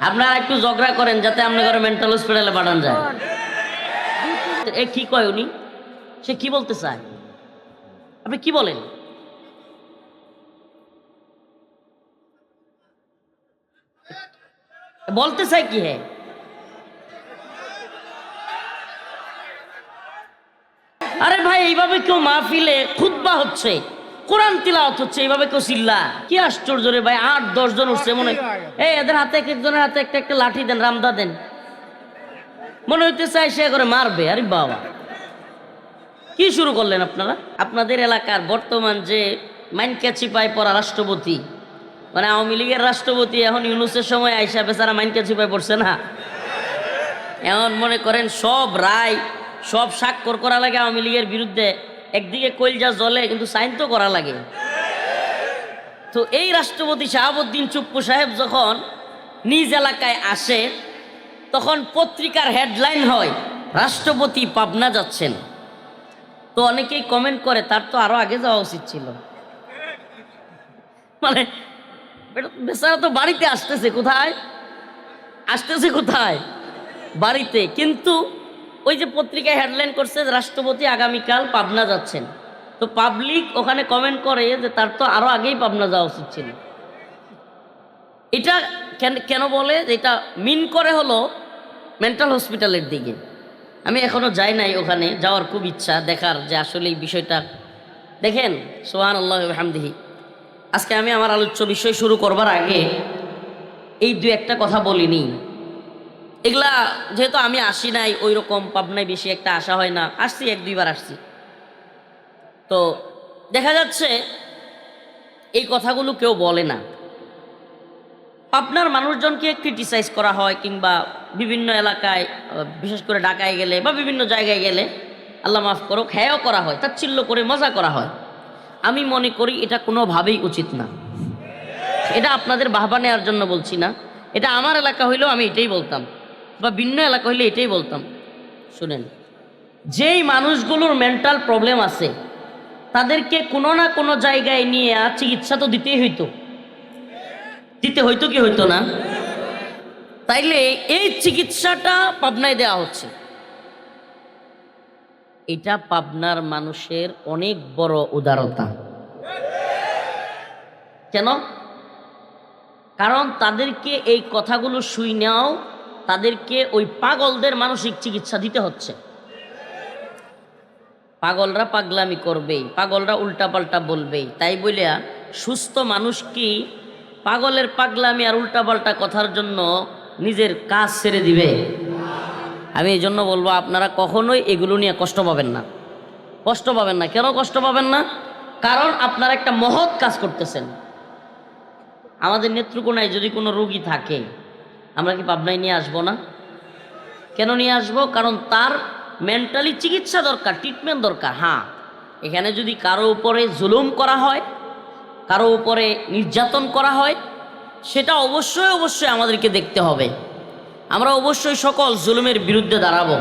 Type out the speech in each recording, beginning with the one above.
আপনারা একটু ঝগড়া করেন যাতে আপনার ঘরে মেন্টাল হসপিটালে পাঠানো যায়। এ কি কয় উনি, সে কি বলতে চায়, আপনি কি বলেন? বলতে চাই কি? হ্যাঁ, আরে ভাই এইভাবে কেউ মাহফিলে খুতবা হচ্ছে, কোরআন তিলাওয়াত হচ্ছে, এইভাবে কেউ চিল্লা? কি আশ্চর্য রে ভাই! 8-10 জন উঠছে মনে, এই এদের হাতে এক একজনের হাতে একটা একটা লাঠি দেন, রামদা দেন, মনে হইতে চাই সে করে মারবে। আরে বাবা, কি শুরু করলেন আপনারা? আপনাদের এলাকার বর্তমান যে মাইনকাছি পায় পড়া রাষ্ট্রপতি, মানে আওয়ামী লীগের রাষ্ট্রপতি, এখন ইউনূসের সময় আইসা বেচারা মাইনকাছি পায় পড়ছে না? এখন মনে করেন সব রায়, সব স্বাক্ষর করা লাগে আওয়ামী লীগের বিরুদ্ধে, একদিকে কইলজা জ্বলে কিন্তু সাইন তো করা লাগে। তো এই রাষ্ট্রপতি শাহাবুদ্দিন চুপ্পু সাহেব যখন নিজ এলাকায় আসে, তখন পত্রিকার হেডলাইন হয় রাষ্ট্রপতি পাবনা যাচ্ছেন। তো অনেকেই কমেন্ট করে তার তো আরো আগে যাওয়া উচিত ছিল। মানে বেচারা তো বাড়িতে আসতেছে, কোথায় আসতেছে, কোথায়? বাড়িতে। কিন্তু ওই যে পত্রিকায় হেডলাইন করছে রাষ্ট্রপতি আগামীকাল পাবনা যাচ্ছেন, তো পাবলিক ওখানে কমেন্ট করে যে তার তো আরো আগেই পাবনা যাওয়া উচিত ছিল। এটা কেন বলে? এটা মিন করে হলো মেন্টাল হসপিটালের দিকে। আমি এখনো যাই নাই, ওখানে যাওয়ার খুব ইচ্ছা, দেখার যে আসলে এই বিষয়টা। দেখেন, সুবহানাল্লাহি ওয়া বিহামদিহি, আজকে আমি আমার আলোচ্য বিষয় শুরু করবার আগে এই দুই একটা কথা বলিনি। এগুলা যেহেতু আমি আসি নাই, ওই রকম পাবনায় বেশি একটা আসা হয় না, আসছি 1-2 বার আসছি, তো দেখা যাচ্ছে এই কথাগুলো কেউ বলে না। পাবনার মানুষজনকে ক্রিটিসাইজ করা হয়, কিংবা বিভিন্ন এলাকায় বিশেষ করে ঢাকায় গেলে বা বিভিন্ন জায়গায় গেলে, আল্লাহ মাফ করুক, হ্যাঁও করা হয়, তাচ্ছিল্য করে মজা করা হয়। আমি মনে করি এটা কোনোভাবেই উচিত না। এটা আপনাদের বাহবা নেওয়ার জন্য বলছি না, এটা আমার এলাকা হইলেও আমি এটাই বলতাম, বা ভিন্ন এলাকা হইলে এটাই বলতাম। শুনেন, যেই মানুষগুলোর মেন্টাল প্রবলেম আছে তাদেরকে কোনো না কোনো জায়গায় নিয়ে চিকিৎসা তো দিতেই হইতো, দিতে হইতো কি হইতো না? তাইলে এই চিকিৎসাটা পাবনায় দেওয়া হচ্ছে, এটা পাবনার মানুষের অনেক বড় উদারতা। কেন? কারণ তাদেরকে এই কথাগুলো শুনেও তাদেরকে ওই পাগলদের মানসিক চিকিৎসা দিতে হচ্ছে। পাগলরা পাগলামি করবেই, পাগলরা উল্টাপাল্টা বলবেই, তাই বলিয়া সুস্থ মানুষ কি পাগলের পাগলামি আর উল্টাপাল্টা কথার জন্য নিজের কাজ ছেড়ে দিবে? আমি এই জন্য বলবো, আপনারা কখনোই এগুলো নিয়ে কষ্ট পাবেন না, কষ্ট পাবেন না। কেন কষ্ট পাবেন না? কারণ আপনারা একটা মহৎ কাজ করতেছেন। আমাদের নেত্রকোনায় যদি কোনো রোগী থাকে, আমরা কি পাবনায় নিয়ে আসবো না? কেন নিয়ে আসবো? কারণ তার মেন্টালি চিকিৎসা দরকার, ট্রিটমেন্ট দরকার। হ্যাঁ, এখানে যদি কারো উপরে জুলুম করা হয়, কারো উপরে নির্যাতন করা হয়, সেটা অবশ্যই অবশ্যই আমাদেরকে দেখতে হবে। আমরা অবশ্যই সকল জুলুমের বিরুদ্ধে দাঁড়াবো।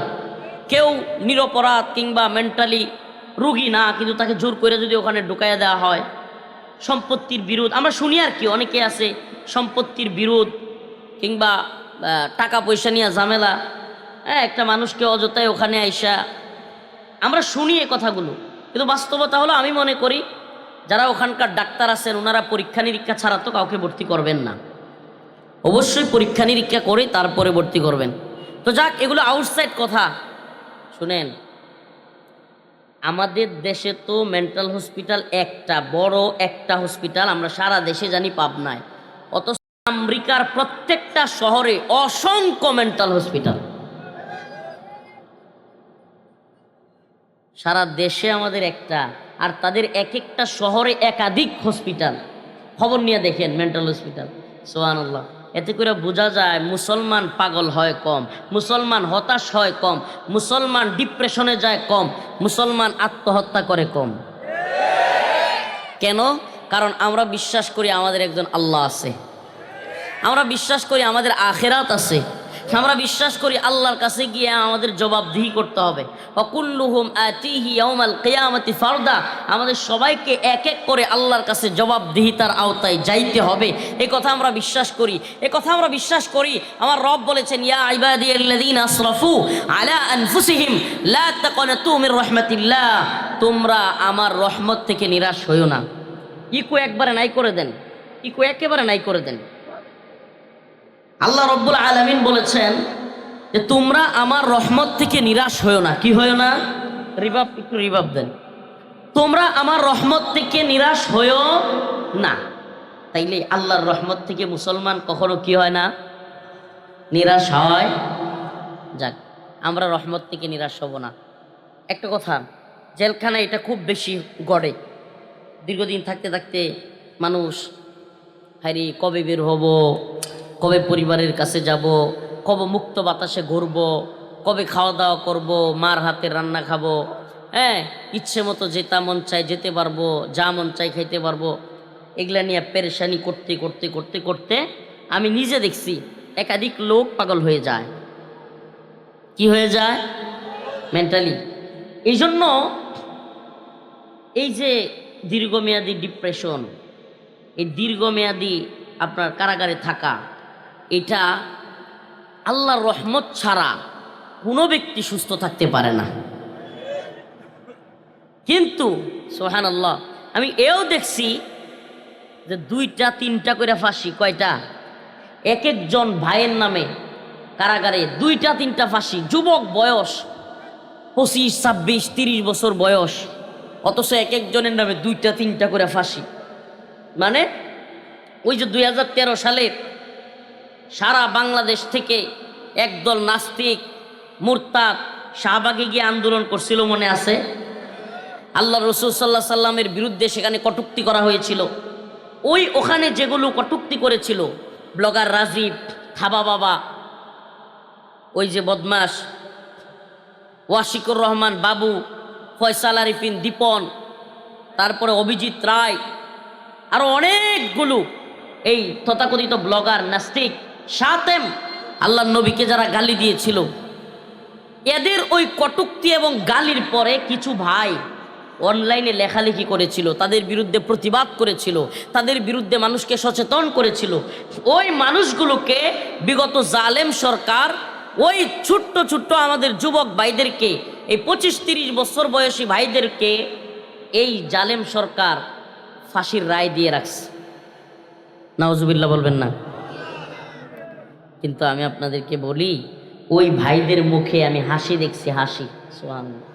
কেউ নিরপরাধ কিংবা মেন্টালি রুগী না, কিন্তু তাকে জোর করে যদি ওখানে ঢুকাইয়া দেওয়া হয়, সম্পত্তির বিরোধ আমরা শুনি আর কি, অনেকে আছে সম্পত্তির বিরোধ কিংবা টাকা পয়সা নিয়ে ঝামেলা, হ্যাঁ, একটা মানুষকে অযথায় ওখানে আইসা আমরা শুনি এই কথাগুলো। কিন্তু বাস্তবতা হলো, আমি মনে করি যারা ওখানকার ডাক্তার আছেন ওনারা পরীক্ষা নিরীক্ষা ছাড়া তো কাউকে ভর্তি করবেন না, অবশ্যই পরীক্ষা নিরীক্ষা করে তারপরে ভর্তি করবেন। তো যাক, এগুলো আউটসাইড কথা। শুনেন, আমাদের দেশে তো মেন্টাল হসপিটাল একটা, বড় একটা হসপিটাল আমরা সারা দেশে জানি পাবনায়, অথচ আমেরিকার প্রত্যেকটা শহরে অসংখ্য মেন্টাল হসপিটাল। সারা দেশে আমাদের একটা, আর তাদের এক একটা শহরে একাধিক হসপিটাল। খবর নিয়ে দেখেন মেন্টাল হসপিটাল। সুবহানাল্লাহ। এতে করে বোঝা যায় মুসলমান পাগল হয় কম, মুসলমান হতাশ হয় কম, মুসলমান ডিপ্রেশনে যায় কম, মুসলমান আত্মহত্যা করে কম। কেন? কারণ আমরা বিশ্বাস করি আমাদের একজন আল্লাহ আছে, আমরা বিশ্বাস করি আমাদের আখেরাত আছে, আমরা বিশ্বাস করি আল্লাহর কাছে গিয়ে আমাদের জবাবদিহি করতে হবে। ওয়াকুল্লুহুম আতিহি ইয়াউমাল কিয়ামাতি ফারদা, আমাদের সবাইকে এক এক করে আল্লাহর কাছে জবাবদিহিতার আওতায় যাইতে হবে। এই কথা আমরা বিশ্বাস করি, এই কথা আমরা বিশ্বাস করি। আমার রব বলেছেন, ইয়া ইবাদিয়াল্লাযীনা আসরাফু আলা আনফুসিহিম লা তাকনাতু মির রাহমাতিল্লাহ, তোমরা আমার রহমত থেকে নিরাশ হইও না। ইকো একবারে নাই করে দেন, ইকো একেবারে নাই করে দেন। আল্লাহ রব্বুল আলামিন বলেছেন যে তোমরা আমার রহমত থেকে নিরাশ হইও না। কি হইও না? রিভাব, একটু রিভাব দেন। তোমরা আমার রহমত থেকে নিরাশ হইও না। তাইলে আল্লাহর রহমত থেকে মুসলমান কখনো কি হয় না? নিরাশ হয়। যাক, আমরা রহমত থেকে নিরাশ হব না। একটা কথা, জেলখানায় এটা খুব বেশি গড়ে। দীর্ঘদিন থাকতে থাকতে মানুষ হাইরে কবে বের হব, কবে পরিবারের কাছে যাব, কবে মুক্ত বাতাসে ঘুরব, কবে খাওয়া দাওয়া করব, মার হাতের রান্না খাবো, হ্যাঁ ইচ্ছে মতো যেটা মন চাই যেতে পারবো, যা মন চাই খাইতে পারবো। এগুলা নিয়ে পেরেশানি করতে করতে করতে করতে আমি নিজে দেখছি একাধিক লোক পাগল হয়ে যায়। কি হয়ে যায়? মেন্টালি। এই জন্য এই যে দীর্ঘমেয়াদী ডিপ্রেশন, এই দীর্ঘমেয়াদী আপনার কারাগারে থাকা, এটা আল্লাহর রহমত ছাড়া কোনো ব্যক্তি সুস্থ থাকতে পারে না। কিন্তু সুবহানাল্লাহ, আমি এও দেখছি যে 2টা 3টা করে ফাঁসি। কয়টা? এক একজন ভাইয়ের নামে কারাগারে 2টা 3টা ফাঁসি। যুবক বয়স 25, 26, 30 বছর বয়স, অথচ এক একজনের নামে 2টা 3টা করে ফাঁসি। মানে ওই যে 2013 সালে সারা বাংলাদেশ থেকে একদল নাস্তিক মুরতাদ শাহবাগে গিয়ে আন্দোলন করছিল, মনে আছে? আল্লাহ রসুল সাল্লাল্লাহু আলাইহি সাল্লামের বিরুদ্ধে সেখানে কটূক্তি করা হয়েছিল। ওখানে যেগুলো কটূক্তি করেছিল ব্লগার রাজীব, থাবা বাবা, ওই যে বদমাস ওয়াশিকুর রহমান বাবু, ফয়সাল আরিফিন দীপন, তারপরে অভিজিৎ রায়, আরো অনেকগুলো এই তথাকথিত ব্লগার নাস্তিক শাতেম আল্লাহর নবীকে যারা গালি দিয়েছিল, এদের ওই কটূক্তি এবং গালির পরে কিছু ভাই অনলাইনে লেখালেখি করেছিল, তাদের বিরুদ্ধে প্রতিবাদ করেছিল, তাদের বিরুদ্ধে মানুষকে সচেতন করেছিল। ওই মানুষগুলোকে বিগত জালেম সরকার ওই ছোট্ট ছোট্ট আমাদের যুবক ভাইদেরকে, এই 25-30 বছর বয়সী ভাইদেরকে এই জালেম সরকার ফাঁসির রায় দিয়ে রাখছে। নাউজুবিল্লাহ বলবেন না? কিন্তু আমি আপনাদেরকে বলি, ওই ভাইদের মুখে আমি হাসি দেখছি, হাসি, সুবহানাল্লাহ,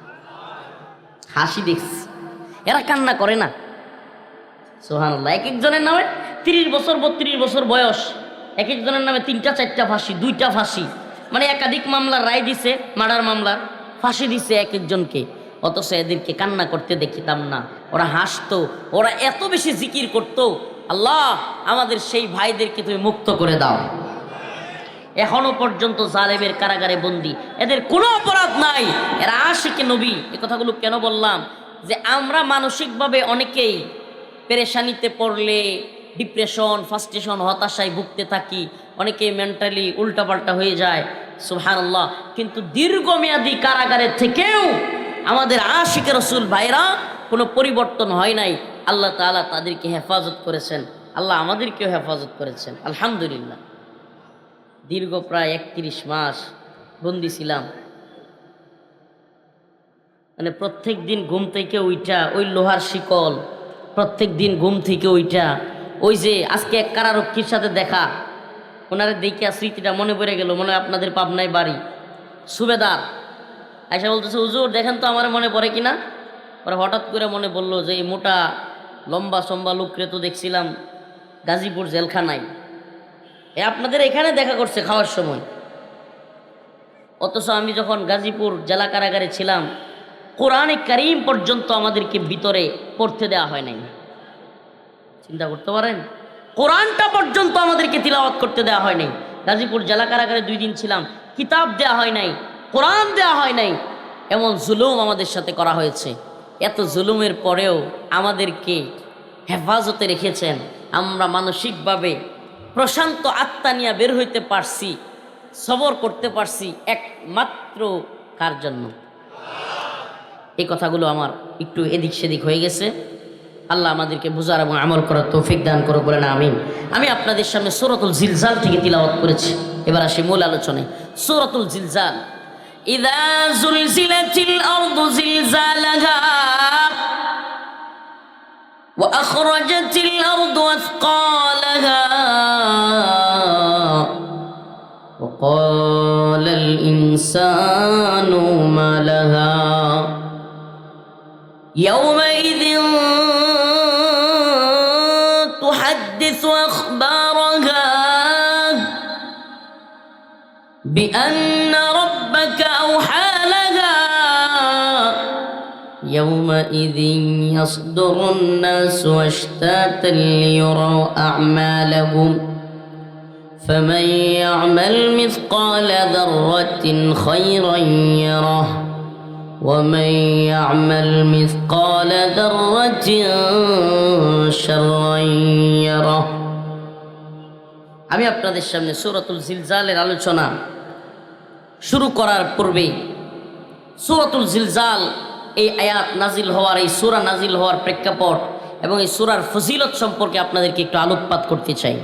হাসি দেখছি। এরা কান্না করে না। সুবহানাল্লাহ। এক একজনের নামে 30 বছর 32 বছর বয়স, এক একজনের নামে 3টা 4টা ফাঁসি, 2টা ফাঁসি, মানে একাধিক মামলার রায় দিছে, মার্ডার মামলার ফাঁসি দিছে এক একজনকে। অথচ এদেরকে কান্না করতে দেখিতাম না, ওরা হাসতো, ওরা এত বেশি জিকির করতো, আল্লাহ আমাদের সেই ভাইদেরকে তুমি মুক্ত করে দাও। এখনো পর্যন্ত জালেমের কারাগারে বন্দী, এদের কোনো অপরাধ নাই, এরা আশিকে নবী। এই কথাগুলো কেন বললাম? যে আমরা মানসিকভাবে অনেকেই পেরেশানিতে পড়লে ডিপ্রেশন, ফ্রাস্ট্রেশন, হতাশায় ভুগতে থাকি, অনেকে মেন্টালি উল্টাপাল্টা হয়ে যায়, সুবহানাল্লাহ। কিন্তু দীর্ঘমেয়াদী কারাগারে থেকেও আমাদের আশিকে রসুল ভাইরা কোনো পরিবর্তন হয় নাই। আল্লাহ তাআলা তাদেরকে হেফাজত করেছেন, আল্লাহ আমাদেরকেও হেফাজত করেছেন, আলহামদুলিল্লাহ। দীর্ঘ প্রায় 31 মাস বন্দি ছিলাম। মানে প্রত্যেক দিন ঘুম থেকে উইটা, ওই লোহার শিকল, প্রত্যেক দিন ঘুম থেকে উইটা, ওই যে আজকে এক কারারক্ষীর সাথে দেখা, ওনারা দেখে স্মৃতিটা মনে পড়ে গেল। মনে হয় আপনাদের পাবনায় বাড়ি, সুবেদার আয়সা বলতেছে, হুজুর দেখেন তো আমার মনে পড়ে কিনা। ওরা হঠাৎ করে মনে পড়লো যে এই মোটা লম্বা সম্বা লোকরে তো দেখছিলাম গাজীপুর জেলখানায়, আপনাদের এখানে দেখা করছে খাওয়ার সময়। অথচ আমি যখন গাজীপুর জেলা কারাগারে ছিলাম, কোরআনে কারীম পর্যন্ত আমাদেরকে ভিতরে পড়তে দেওয়া হয় নাই। চিন্তা করতে পারেন, কোরআনটা পর্যন্ত আমাদেরকে তিলাওয়াত করতে দেওয়া হয় নাই। গাজীপুর জেলা কারাগারে 2 দিন ছিলাম, কিতাব দেওয়া হয় নাই, কোরআন দেওয়া হয় নাই, এমন জুলুম আমাদের সাথে করা হয়েছে। এত জুলুমের পরেও আমাদেরকে হেফাজতে রেখেছেন, আমরা মানসিকভাবে প্রশান্ত আত্মা নিয়ে বের হইতে পারছি। সবর করতে পারছি একমাত্র কার জন্য? এই কথাগুলো আমার একটু এদিক সেদিক হয়ে গেছে। আল্লাহ আমাদেরকে বুঝার এবং আমল করার তৌফিক দান করো, বলেন আমিন। আমি আপনাদের সামনে সূরাতুল জিলজাল থেকে তিলাওয়াত করেছি। এবার আসি মূল আলোচনায়। সূরাতুল জিলজাল, ইযা যুলজিলাতিল আরদু জিলজালাহা ওয়া আখরাজাতিল আরদু আথকালাহা ওয়া ক্বালাল ইনসানু মা লাহা ইয়াওমাইযিন তুহাদ্দিসু আখবারাহা বিআন্না রাব্বাকা আওহা লাহা ইয়াওমাইযিন ইয়াসদুরুন নাসু আশতাতান লিয়ুরাউ আ'মালাহুম فمن يعمل مثقال ذرة خيرا يره ومن يعمل مثقال ذرة شرا يره। আমি আপনাদের সামনে সূরাতুল জিলজালের আলোচনা শুরু করার পূর্বে সূরাতুল জিলজাল এই আয়াত নাজিল হওয়ার, এই সূরা নাজিল হওয়ার প্রেক্ষাপট এবং এই সূরার ফজিলত সম্পর্কে আপনাদেরকে একটু আলোকপাত করতে চাই।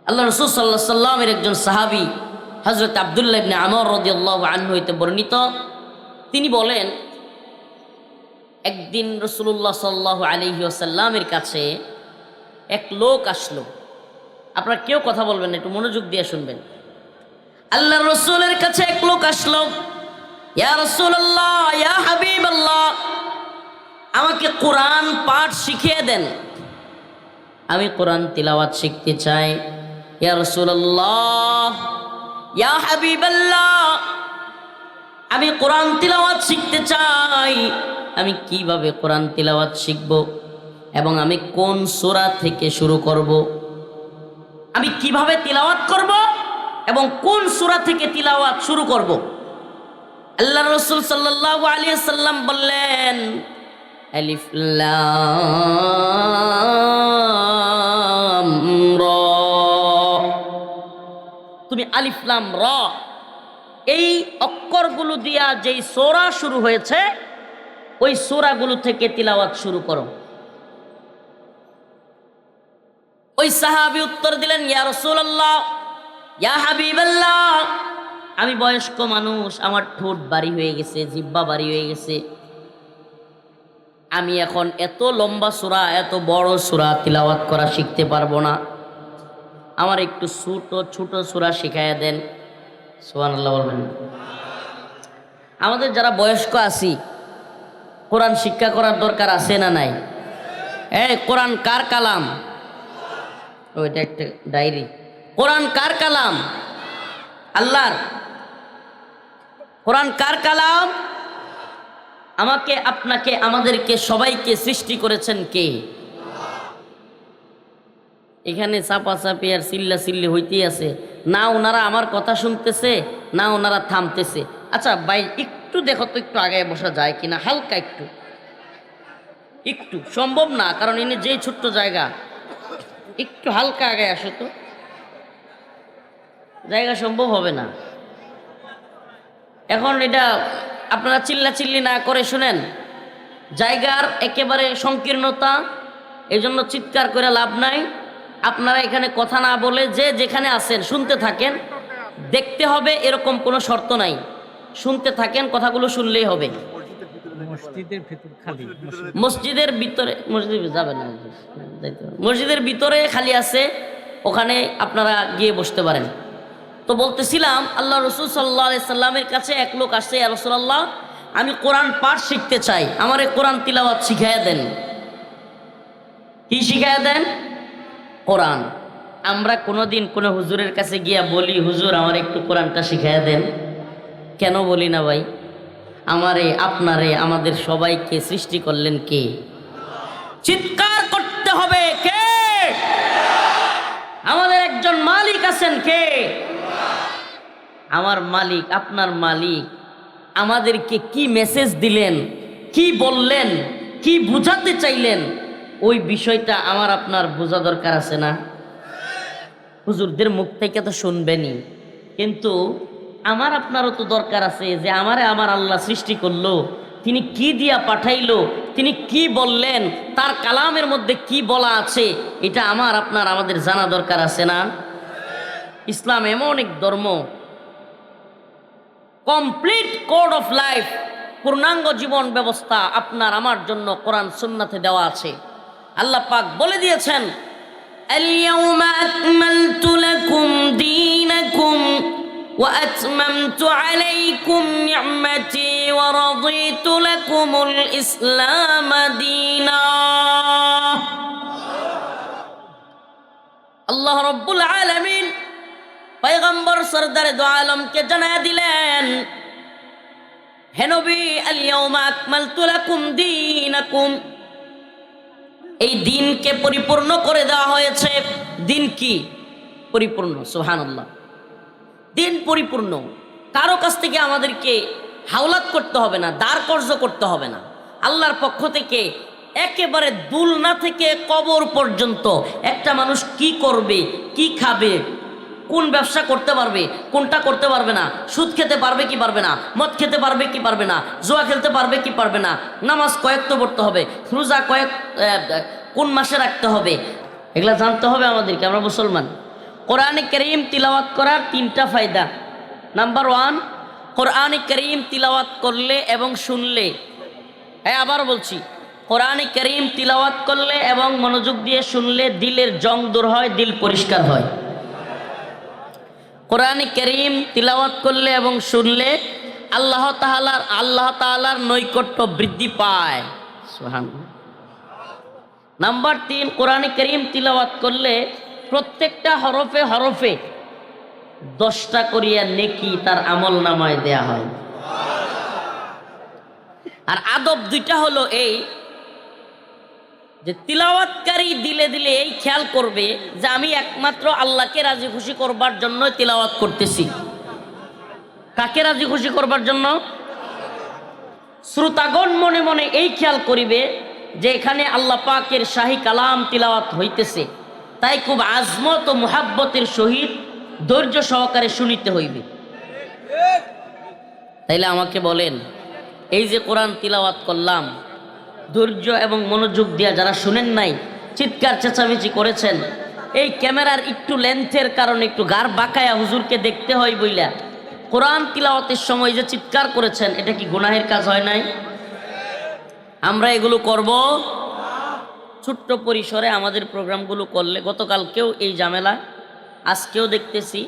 আল্লাহ রাসূল সাল্লাল্লাহু আলাইহি সাল্লামের একজন সাহাবী হযরত আব্দুল্লাহ ইবনে আমর রাদিয়াল্লাহু আনহু হইতে বর্ণিত, তিনি বলেন, একদিন রাসূলুল্লাহ সাল্লাল্লাহু আলাইহি ওয়াসাল্লামের কাছে এক লোক আসলো। আপনারা কেউ কথা বলবেন না, একটু মনোযোগ দিয়ে শুনবেন। আল্লাহর রাসূলের কাছে এক লোক আসলো, ইয়া রাসূলুল্লাহ, ইয়া হাবিবাল্লাহ, আমাকে কোরআন পাঠ শিখিয়ে দেন, আমি কোরআন তিলাওয়াত শিখতে চাই। ইয়া রাসূলুল্লাহ, ইয়া হাবিবাল্লাহ, আমি কোরআন তিলাওয়াত শিখতে চাই, আমি কিভাবে কোরআন তিলাওয়াত শিখব এবং আমি কোন সূরা থেকে শুরু করব? আমি কিভাবে তিলাওয়াত করব এবং কোন সূরা থেকে তিলাওয়াত শুরু করব? আল্লাহর রাসূল সাল্লাল্লাহু আলাইহি ওয়াসাল্লাম বললেন, আলিফ লাম রা, তুমি আলিফ লাম রা এই অক্ষরগুলো দিয়া যেই সূরা শুরু হয়েছে ওই সূরাগুলো থেকে তিলাওয়াত শুরু করো। ওই সাহাবী উত্তর দিলেন, ইয়া রাসূলুল্লাহ, ইয়া হাবিবাল্লাহ, আমি বয়স্ক মানুষ, আমার ঠোঁট ভারী হয়ে গেছে, জিহ্বা ভারী হয়ে গেছে, আমি এখন এত লম্বা সূরা, এত বড় সূরা তিলাওয়াত করা শিখতে পারবো না, আমার একটু ছোট ছোট সূরা শিখাইয়া দেন। সুবহানাল্লাহ বলবেন। আমাদের যারা বয়স্ক আছি কোরআন শিক্ষা করার দরকার আছে না নাই? কোরআন কার কালাম? ওইটা একটা ডায়েরি। কোরআন কার কালাম? আল্লাহর। কোরআন কার কালাম? আমাকে, আপনাকে, আমাদেরকে সবাইকে সৃষ্টি করেছেন কে? এখানে চাপাচাপি আর চিল্লা চিল্লি হইতেই আছে, না ওনারা আমার কথা শুনতেছে না ওনারা থামতেছে। আচ্ছা ভাই একটু দেখো তো, একটু আগে বসা যায় কিনা, হালকা একটু, একটু সম্ভব না, কারণ এনে যেই ছোট্ট জায়গা, একটু হালকা আগে আসো তো, জায়গা সম্ভব হবে না এখন। এটা আপনারা চিল্লা চিল্লি না করে শুনেন, জায়গার একেবারে সংকীর্ণতা, এই জন্য চিৎকার করে লাভ নাই। আপনারা এখানে কথা না বলে যে যেখানে আছেন শুনতে থাকেন, দেখতে হবে এরকম কোনো শর্ত নাই, শুনতে থাকেন, কথাগুলো শুনলেই হবে। মসজিদের ভিতরে, মসজিদ যাবেন না, মসজিদের ভিতরে খালি আছে, ওখানে আপনারা গিয়ে বসতে পারেন। তো বলতেছিলাম, আল্লাহ রাসূল সাল্লাল্লাহু আলাইহি সাল্লামের কাছে এক লোক আসছে, ইয়া রাসূলুল্লাহ, আমি কোরআন পাঠ শিখতে চাই, আমারে কোরআন তিলাওয়াত শিখাইয়া দেন। কি শিখাইয়া দেন? কোরআন। আমরা কোনোদিন কোনো হুজুরের কাছে গিয়া বলি, হুজুর আমার একটু কোরআনটা শিখাইয়া দেন? কেন বলি না ভাই? আমারে, আপনারে, আমাদের সবাইকে সৃষ্টি করলেন কে? চিৎকার করতে হবে, কে? আমাদের একজন মালিক আছেন, কে? আমার মালিক, আপনার মালিক আমাদেরকে কি মেসেজ দিলেন, কি বললেন, কি বুঝাতে চাইলেন, ওই বিষয়টা আমার আপনার বোঝা দরকার আছে না? হুজুরদের মুখ থেকে তো শুনবেনই, কিন্তু আমার আপনারও তো দরকার আছে যে আমার আল্লাহ সৃষ্টি করলো, তিনি কি দিয়া পাঠাইলো, তিনি কি বললেন, তার কালামের মধ্যে কি বলা আছে, এটা আমাদের জানা দরকার আছে না? ইসলাম এমন এক ধর্ম, কমপ্লিট কোড অফ লাইফ, পূর্ণাঙ্গ জীবন ব্যবস্থা আপনার আমার জন্য কোরআন সুন্নাতে দেওয়া আছে। আল্লাহ পাক বলে দিয়েছেন, আল-ইয়াউমা আকমালতু লাকুম দীনাকুম ওয়া আতমামতু আলাইকুম নি'মাতি ওয়া রাদিতু লাকুমুল ইসলাম দীনা। আল্লাহ রাব্বুল আলামিন পয়গম্বর সরদারে দো আলমকে জানায়া দিলেন, হে নবী, আল-ইয়াউমা আকমালতু লাকুম দীনাকুম, এই দিনকে পরিপূর্ণ করে দেওয়া হয়েছে। দিন কি? পরিপূর্ণ। সুবহানাল্লাহ, দিন পরিপূর্ণ। কারো কাছ থেকে আমাদেরকে হাওলাত করতে হবে না, দাঁড় কর্য করতে হবে না। আল্লাহর পক্ষ থেকে একেবারে দুলনা থেকে কবর পর্যন্ত একটা মানুষ কি করবে, কি খাবে, কোন ব্যবসা করতে পারবে, কোনটা করতে পারবে না, সুদ খেতে পারবে কি পারবে না, মদ খেতে পারবে কি পারবে না, জুয়া খেলতে পারবে কি পারবে না, নামাজ কয়েক তো পড়তে হবে, রোজা কোন মাসে রাখতে হবে, এগুলা জানতে হবে আমাদেরকে। আমরা মুসলমান। কোরআনে কারীম তিলাওয়াত করার 3টা ফায়দা। নাম্বার 1, কোরআনে কারীম তিলাওয়াত করলে এবং শুনলে, আবার বলছি, কোরআনে কারীম তিলাওয়াত করলে এবং মনোযোগ দিয়ে শুনলে দিলের জং দূর হয়, দিল পরিষ্কার হয়। কোরআনে কারীম তিলাওয়াত করলে এবং শুনলে আল্লাহ তাআলার নৈকট্য বৃদ্ধি পায়। সুবহানাল্লাহ। নাম্বার 3, কোরআনে কারীম তিলাওয়াত করলে প্রত্যেকটা হরফে হরফে 10টা করিয়া নেকি তার আমল নামায় দেয়া হয়। আর আদব 2টা হলো এই যে তিলাওয়াতকারী দিলে দিলে এই খেয়াল করবে যে আমি একমাত্র আল্লাহকে রাজি খুশি করবার জন্য তিলাওয়াত করতেছি। কাকে রাজি খুশি করবার জন্য? শ্রোতাগণ মনে মনে এই খেয়াল করিবে যে এখানে আল্লাহ পাকের শাহী কালাম তিলাওয়াত হইতেছে, তাই খুব আজমত ও মুহাব্বতের সহিত ধৈর্য সহকারে শুনিতে হইবে। তাইলে আমাকে বলেন, এই যে কোরআন তিলাওয়াত করলাম, ধৈর্য এবং মনোযোগ দিয়া যারা শুনেন নাই, চিৎকার চেঁচামেচি করেছেন, এই ক্যামেরার একটু লেন্থের কারণে একটু গার বাঁকায়া হুজুরকে দেখতে হয় বইলা কোরআন তিলাওয়াতের সময় যে চিৎকার করেছেন, এটা কি গুনাহের কাজ হয় নাই? আমরা এগুলো করব ছোট্ট পরিসরে আমাদের প্রোগ্রামগুলো করলে। গতকালকেও এই ঝামেলা, আজকেও দেখতেছি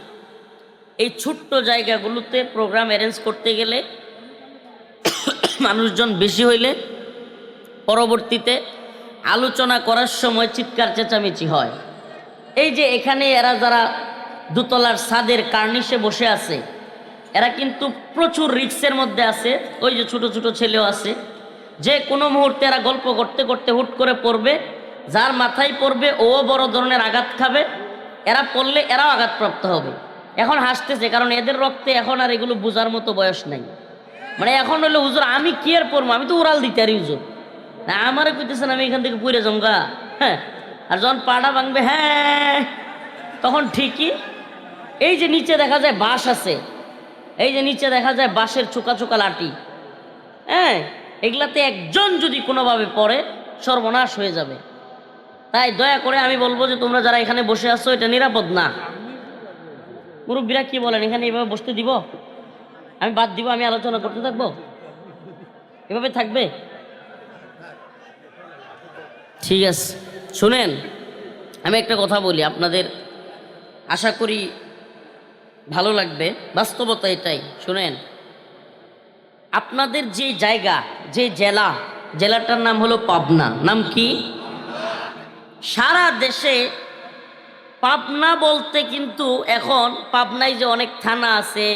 এই ছোট্ট জায়গাগুলোতে প্রোগ্রাম অ্যারেঞ্জ করতে গেলে মানুষজন বেশি হইলে পরবর্তীতে আলোচনা করার সময় চিৎকার চেঁচামেচি হয়। এই যে এখানে এরা যারা দোতলার ছাদের কার্নিশে বসে আছে, এরা কিন্তু প্রচুর রিস্কের মধ্যে আছে। ওই যে ছোট ছোট ছেলেও আছে, যে কোনো মুহূর্তে এরা গল্প করতে করতে হুট করে পড়বে, যার মাথায় পড়বে ও বড় ধরনের আঘাত খাবে, এরা পড়লে এরাও আঘাতপ্রাপ্ত হবে। এখন হাসতেছে, কারণ এদের রক্তে এখন আর এগুলো বোঝার মতো বয়স নাই। মানে এখন হলো হুজুর আমি কি আর পড়বো, আমি তো উড়াল দিতে আর হুজুর না, আমারে কইতেছেন আমি এখান থেকে পুড়ে জমগা। হ্যাঁ, আর যখন পাড়া ভাঙবে, হ্যাঁ, তখন ঠিকই। এই যে নিচে দেখা যায় বাঁশ আছে, এই যে নিচে দেখা যায় বাঁশের চোকা চোকা লাঠি, হ্যাঁ, এগুলাতে একজন যদি কোনোভাবে পড়ে সর্বনাশ হয়ে যাবে। তাই দয়া করে আমি বলবো যে তোমরা যারা এখানে বসে আছো, এটা নিরাপদ না। মুরব্বীরা কি বলেন, এখানে এভাবে বসতে দিব? আমি বাদ দিব, আমি আলোচনা করতে থাকবো, এভাবে থাকবে? ঠিক আছে, শুনেন, আমি একটা কথা বলি, আপনাদের আশা করি ভালো লাগবে। বাস্তবতা এটাই। শুনেন, আপনাদের যে জায়গা, যে জেলাটার নাম হলো পাবনা। নাম কি? সারা দেশে পাবনা বলতে কিন্তু এখন পাবনায় যে অনেক থানা আছে,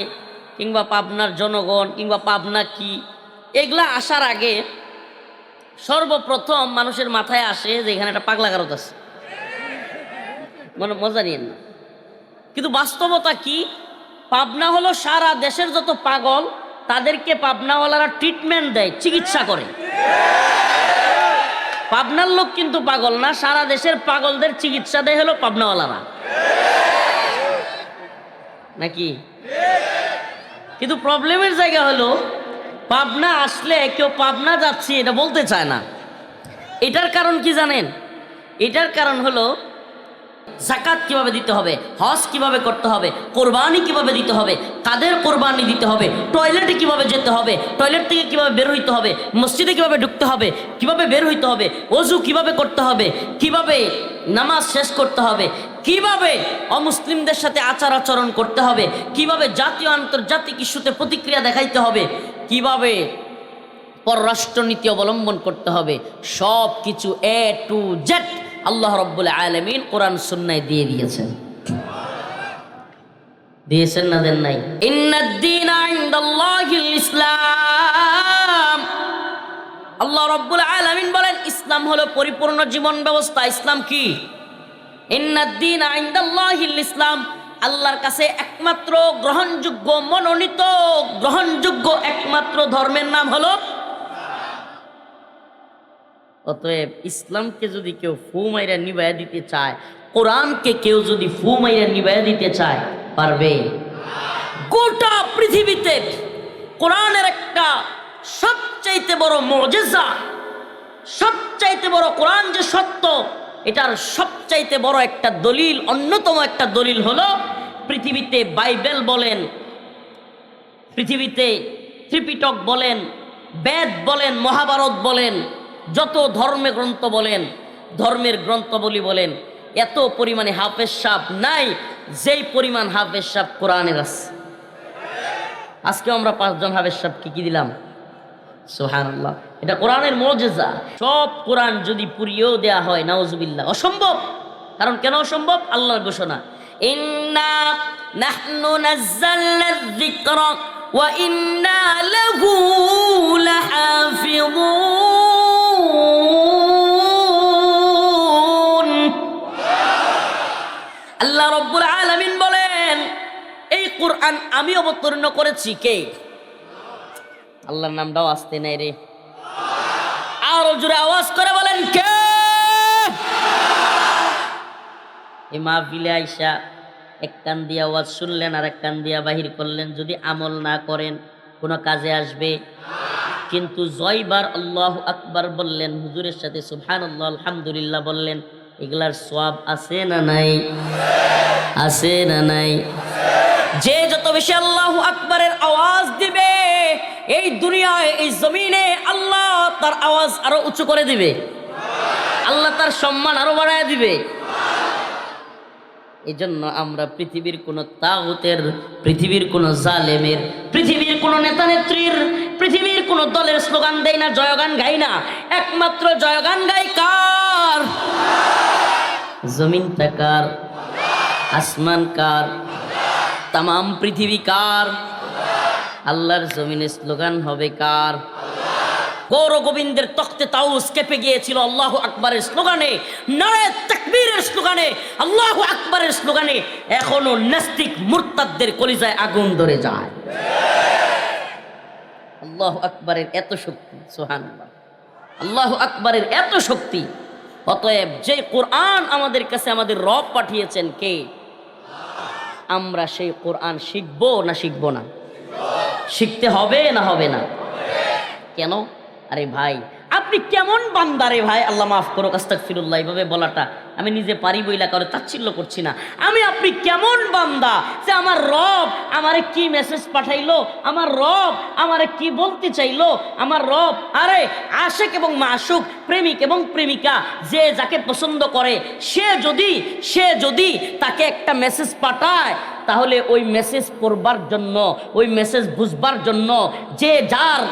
কিংবা পাবনার জনগণ, কিংবা পাবনা কি, এগুলা আসার আগে সর্বপ্রথম মানুষের মাথায় আসে যে এখানে একটা পাগলা গারদ আছে। মজা নিয়েন না, কিন্তু বাস্তবতা কি? পাবনা হলো সারা দেশের যত পাগল, তাদেরকে পাবনাওয়ালারা ট্রিটমেন্ট দেয়, চিকিৎসা করে। পাবনার লোক কিন্তু পাগল না, সারা দেশের পাগলদের চিকিৎসা দেয় হলো পাবনাওয়ালারা। নাকি? কিন্তু প্রবলেমের জায়গা হলো পাবনা আসলে কেউ পাবনা যাচ্ছি এটা বলতে চায় না। এটার কারণ কি জানেন? এটার কারণ হলো যাকাত কিভাবে দিতে হবে, হজ কিভাবে করতে হবে, কোরবানি কিভাবে দিতে হবে, কাদের কোরবানি দিতে হবে, টয়লেটে কিভাবে যেতে হবে, টয়লেট থেকে কিভাবে বের হইতে হবে, মসজিদে কিভাবে ঢুকতে হবে, কিভাবে বের হইতে হবে, অজু কিভাবে করতে হবে, কিভাবে নামাজ শেষ করতে হবে, কিভাবে অমুসলিমদের সাথে আচার আচরণ করতে হবে, কিভাবে জাতীয় আন্তর্জাতিক ইস্যুতে প্রতিক্রিয়া দেখাইতে হবে, কিভাবে পররাষ্ট্রনীতি অবলম্বন করতে হবে, সব কিছু এ টু জেড আল্লাহ রাব্বুল আলামিন কোরআন সুন্নায় দিয়ে দিয়েছেন। দিয়েছেন না দেন নাই? ইন্নাদ-দীনা ইনদাল্লাহিল ইসলাম। আল্লাহ রাব্বুল আলামিন বলেন ইসলাম হলো পরিপূর্ণ জীবন ব্যবস্থা। ইসলাম কি? ইন্নাদ-দীনা ইনদাল্লাহিল ইসলাম। আল্লাহর কাছে একমাত্র গ্রহণযোগ্য, মনোনীত গ্রহণযোগ্য একমাত্র ধর্মের নাম হলো। অতএব ইসলামকে যদি কেউ ফু মাইরা নিবাইয়া দিতে চায়, কোরআনকে কেউ যদি ফু মাইরা নিবাইয়া দিতে চায়, পারবে? গোটা পৃথিবীতে কোরআনের একটা সবচাইতে বড় মুজিজা, সবচাইতে বড় কোরআন যে সত্য, এটার সবচাইতে বড় একটা দলিল, অন্যতম একটা দলিল হলো পৃথিবীতে বাইবেল বলেন, পৃথিবীতে ত্রিপিটক বলেন, বেদ বলেন, মহাভারত বলেন, যত ধর্মের গ্রন্থ বলেন, ধর্মের গ্রন্থবলী বলেন, এত পরিমাণে হাফেজ সাহেব নাই যেই পরিমাণ হাফেজ সাহেব কোরআনের আছে। আজকে আমরা 5 জন হাফেজ সাহেবকে কি দিলাম? সুবহানাল্লাহ। এটা কোরআনের মুজিজা। সব কোরআন যদি পুরিয়েও দেয়া হয়, নাউজুবিল্লাহ, অসম্ভব। কারণ কেন অসম্ভব? আল্লাহর ঘোষণা, ইন্না নাহনু নাযালনা যিকরা ওয়া ইন্না লাহু লাহাফিযুন। আল্লাহ রাব্বুল আলামিন বলেন এই কোরআন আমি অবতীর্ণ করেছি। কে? আল্লাহর নামটাও আসতে নাই রে, আরো জোরে আওয়াজ করে বলেন কে? এই মাহফিলে আইসা এক কান দিয়ে আওয়াজ শুনলেন আর এক কান দিয়া বাহির করলেন, যদি আমল না করেন কোনো কাজে আসবে? কিন্তু জয়বার আল্লাহু আকবার বললেন, হুজুরের সাথে সুবহানাল্লাহ আলহামদুলিল্লাহ বললেন, এগুলার সওয়াব আছে না নাই? আছে না নাই? যে যত বেশি আল্লাহু আকবারের আওয়াজ দিবে, এই দুনিয়ায়, এই জমিনে আল্লাহ তার আওয়াজ আরো উঁচু করে দিবে, আল্লাহ তার সম্মান আরো বাড়ায় দিবে। এই জন্য আমরা পৃথিবীর কোন তাগুতের, পৃথিবীর কোন জালেমের, পৃথিবীর কোন নেতা নেত্রীর, পৃথিবীর কোন দলের স্লোগান দেই না, জয়গান গাই না। একমাত্র জয়গান গাই কার? জমিনটা কার? আসমান কার? তামাম পৃথিবী কার? আল্লাহর জমিনে স্লোগান হবে কার? গৌর গোবিন্দের তখতে তাউস কেঁপে গিয়েছিল আল্লাহু আকবারের স্লোগানে, নারে তাকবীরের স্লোগানে, আল্লাহু আকবারের স্লোগানে। এখনো নাস্তিক মুরতাদদের কলিজায় আগুন ধরে যায়। আল্লাহু আকবারের এত শক্তি, সুবহানাল্লাহ, আল্লাহু আকবারের এত শক্তি। অতএব যে কোরআন আমাদের কাছে আমাদের রব পাঠিয়েছেন, কে? আমরা সেই কোরআন শিখবো না শিখবো না? শিখতে হবে না হবে না? কেন? আরে ভাই আপনি কেমন বান্দা রে ভাই, আল্লাহ মাফ করো, আস্তাগফিরুল্লাহ, এইভাবে বলাটা আমি নিজে পারি বইলা করে তাচ্ছিল্য করছি না। আপনি কেমন বান্দা যে আমার রব আমারে কি মেসেজ পাঠাইলো, আমার রব আমারে কি বলতে চাইলো, আমার রব, আরে আশিক এবং মাশুক, প্রেমিক এবং প্রেমিকা, যে যাকে পছন্দ করে, সে যদি তাকে একটা মেসেজ পাঠায়, তাহলে ওই মেসেজ পড়বার জন্য, ওই মেসেজ বুঝবার জন্য যে যার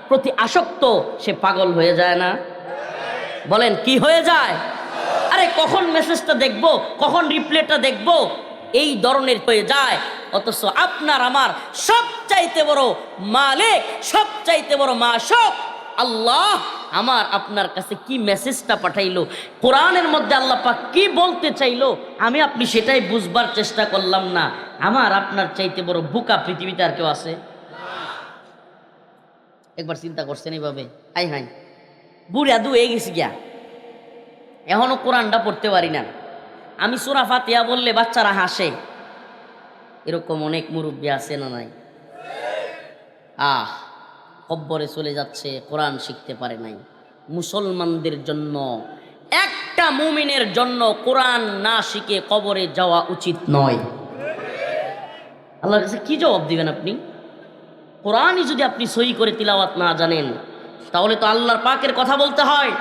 প্রতি আসক্ত, সে পাগল হয়ে যায় না? বলেন কি হয়ে যায়? আরে কখন মেসেজটা দেখবো, কখন রিপ্লাইটা দেখবো, এই ধরনের হয়ে যায়। অথচ আপনার আমার সবচাইতে বড় মালিক, সবচাইতে বড় মাশুক আল্লাহ আমার আপনার কাছে কি মেসেজটা পাঠাইলো, কোরআনের মধ্যে আল্লাহ পাক কি বলতে চাইলো, আমি আপনি সেটাই বুঝবার চেষ্টা করলাম না। আমার আপনার চাইতে বড় বোকা পৃথিবীতে আর কেউ আছে? একবার চিন্তা করছেন এইভাবে? হাই হাই, বুড়া দু হয়ে গেছি গিয়া, এখনো কোরআনটা পড়তে পারি না। আমি সূরা ফাতিহা বললে বাচ্চারা হাসে, এরকম অনেক মুরব্বী আছে না নাই? কব্বরে চলে যাচ্ছে, কোরআন শিখতে পারে নাই। মুসলমানদের জন্য, একটা মুমিনের জন্য কোরআন না শিখে কবরে যাওয়া উচিত নয়। আল্লাহর কাছে কি জবাব দিবেন আপনি? কোরআনই যদি আপনি সহি করে তিলাওয়াত না জানেন, তাহলে তো আল্লাহর পাকের কথা বলতে হয়।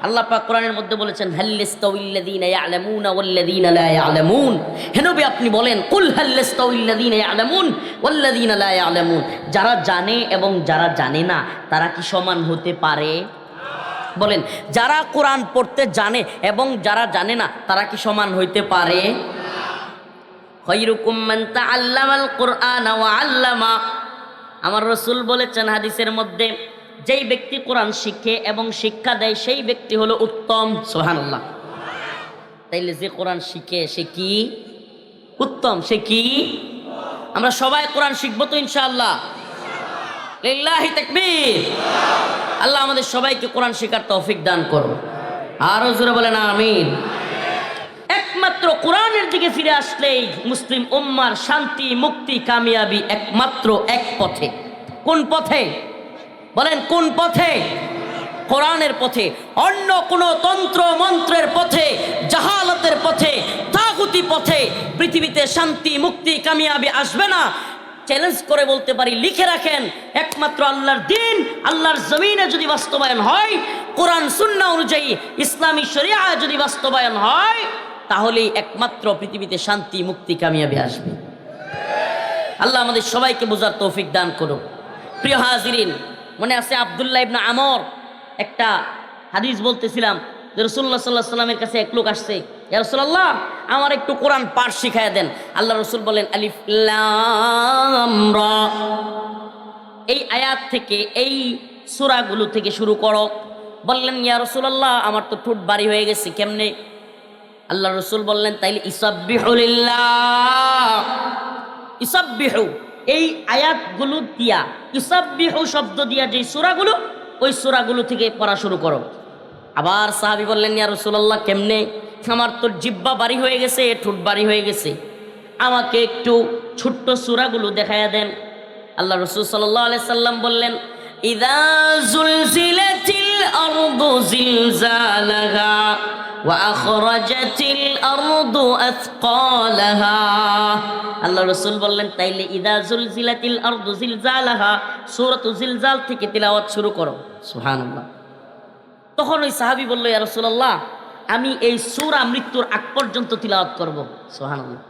আল্লাহ পাক কোরআনের মধ্যে বলেছেন, হাল্লিস্তাউল্লাযীনা ইয়ালামুনা ওয়াল্লাযীনা লা ইয়ালামুন। হে নবী আপনি বলেন, কুল হাল্লিস্তাউল্লাযীনা ইয়ালামুন ওয়াল্লাযীনা লা ইয়ালামুন। যারা জানে এবং যারা জানে না তারা কি সমান হতে পারে? বলেন, যারা কোরআন পড়তে জানে এবং যারা জানে না তারা কি সমান হইতে পারে? খায়রুকুম মান তাআল্লামাল কুরআনা ওয়া আল্লামা। আমার রাসূল বলেছেন হাদিসের মধ্যে, যেই ব্যক্তি কোরআন শিখে এবং শিক্ষা দেয় সেই ব্যক্তি হলো উত্তম। সুবহানাল্লাহ। তাইলে যে কোরআন শিখে সে কি উত্তম? সে কি? আমরা সবাই কোরআন শিখবো তো ইনশাআল্লাহ? লিল্লাহি তাকবীর। আল্লাহ আমাদের সবাইকে কোরআন শেখার তৌফিক দান করুন। আরো জোরে বলেন আমিন। একমাত্র কোরআনের দিকে ফিরে আসলেই মুসলিম উম্মার শান্তি, মুক্তি, কামিয়াবি একমাত্র এক পথে। কোন পথে? বলেন কোন পথে? কোরআনের পথে। অন্য কোন তন্ত্র মন্ত্রের পথে, জাহালাতের পথে, তাগুতি পথে পৃথিবীতে শান্তি, মুক্তি, কামিয়াবি আসবে না। চ্যালেঞ্জ করে বলতে পারি, লিখে রাখেন, একমাত্র আল্লাহর দ্বীন আল্লাহর জমিনে যদি বাস্তবায়ন হয়, কোরআন সুন্নাহ অনুযায়ী ইসলামী শরিয়া যদি বাস্তবায়ন হয়, তাহলেই একমাত্র পৃথিবীতে শান্তি, মুক্তি, কামিয়াবি আসবে। আল্লাহ আমাদের সবাইকে বোঝার তৌফিক দান করুন। প্রিয় হাজিরিন, মনে আছে আব্দুল্লাহ ইবনে আমর একটা হাদিস বলতেছিলাম যে রাসূলুল্লাহ সাল্লাল্লাহু আলাইহি ওয়াসাল্লামের কাছে এক লোক আসছে, ইয়া রাসূলুল্লাহ আমার একটু কোরআন পাঠ শিখায়া দেন। আল্লাহ রাসূল বলেন, আলিফ লাম রা, এই আয়াত থেকে, এই সূরাগুলো থেকে শুরু করো। বললেন, ইয়া রাসূলুল্লাহ আমার তো ঠোঁট ভারী হয়ে গেছে, কেমনে? আল্লাহ রাসূল বললেন, তাইলে ইসাব্বিহু লিল্লাহ, ইসাব্বিহু, এই আয়াতগুলো দিয়া, ইসাব্বিহু শব্দ দিয়া যে সূরাগুলো, ওই সূরাগুলো থেকে পড়া শুরু করো। আবার সাহাবী বললেন, ইয়া রাসূলুল্লাহ কেমনে? আমার তো জিহ্বা ভারী হয়ে গেছে, ঠোঁট ভারী হয়ে গেছে, আমাকে একটু ছোট্ট সূরাগুলো দেখায়া দেন। আল্লাহ রাসূল সাল্লাল্লাহু আলাইহি সাল্লাম বললেন, ইযা জুলজিলাতিল আরদু জিলজালাহা ওয়া আখরাজাতিল আরদু আথকালাহা। আল্লাহ রাসূল বললেন, তাইলে ইযা জুলজিলাতিল আরদু জিলজালাহা সূরাতুল জিলজাল থেকে তিলাওয়াত শুরু করো। সুবহানাল্লাহ। তখন ওই সাহাবী বলল, ইয়া রাসূলুল্লাহ আমি এই সূরা মৃত্যুর আগ পর্যন্ত তিলাওয়াত করব। সুবহানাল্লাহ।